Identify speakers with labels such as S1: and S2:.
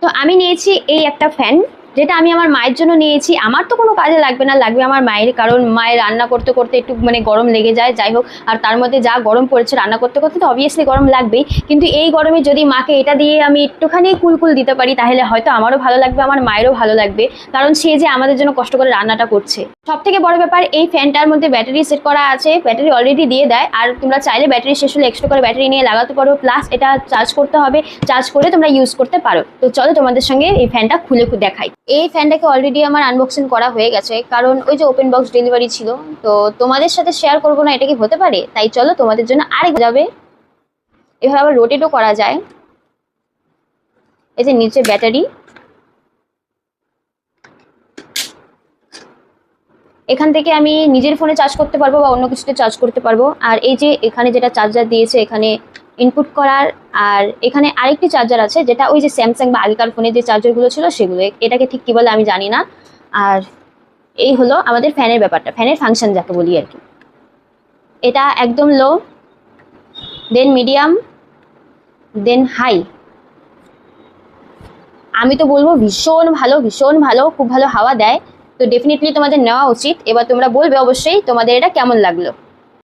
S1: তো আমি নিয়েছি এই একটা ফ্যান, যেটা আমি আমার মায়ের জন্য নিয়েছি। আমার তো কোনো কাজে লাগবে না, লাগবে আমার মায়ের, কারণ মায়ের রান্না করতে করতে একটু মানে গরম লেগে যায়, যাই হোক। আর তার মধ্যে যা গরম পড়েছে রান্না করতে করতে তো অবভিয়াসলি গরম লাগবেই, কিন্তু এই গরমে যদি মাকে এটা দিয়ে আমি একটুখানি কুলকুল দিতে পারি তাহলে হয়তো আমারও ভালো লাগবে, আমার মায়েরও ভালো লাগবে, কারণ সে যে আমাদের জন্য কষ্ট করে রান্নাটা করছে। সব থেকে বড় ব্যাপার, এই ফ্যানটার মধ্যে ব্যাটারি সেট করা আছে, ব্যাটারি অলরেডি দিয়ে দেয়, আর তোমরা চাইলে ব্যাটারি শেষ হলে এক্সট্রা করে ব্যাটারি নিয়ে লাগাতে পারো, প্লাস এটা চার্জ করতে হবে, চার্জ করে তোমরা ইউজ করতে পারো। তো চলো তোমাদের সঙ্গে এই ফ্যানটা খুলে দেখাই। এই ফ্যানটাকে অলরেডি আমার আনবক্সিং করা হয়ে গেছে, কারণ ওই যে ওপেন বক্স ডেলিভারি ছিল, তো তোমাদের সাথে শেয়ার করবো না এটা কি হতে পারে, তাই চলো তোমাদের জন্য আরেক যাবে। এভাবে আবার রোটেটও করা যায়। এই যে নিচে ব্যাটারি, এখান থেকে আমি নিজের ফোনে চার্জ করতে পারবো বা অন্য কিছুতে চার্জ করতে পারবো। আর এই যে এখানে যেটা চার্জার দিয়েছে, এখানে ইনপুট করার, আর এখানে আরেকটি চার্জার আছে যেটা ওই যে স্যামসাং বা আগেকার ফোনে যে চার্জারগুলো ছিল সেগুলো, এটাকে ঠিক কী বলে আমি জানি না। আর এই হলো আমাদের ফ্যানের ব্যাপারটা, ফ্যানের ফাংশন যাকে বলি আর কি। এটা একদম লো, দেন মিডিয়াম, দেন হাই। আমি তো বলবো ভীষণ ভালো, ভীষণ ভালো, খুব ভালো হাওয়া দেয়। তো ডেফিনেটলি তোমাদের নেওয়া উচিত। এবার তোমরা বলবে অবশ্যই তোমাদের এটা কেমন লাগলো।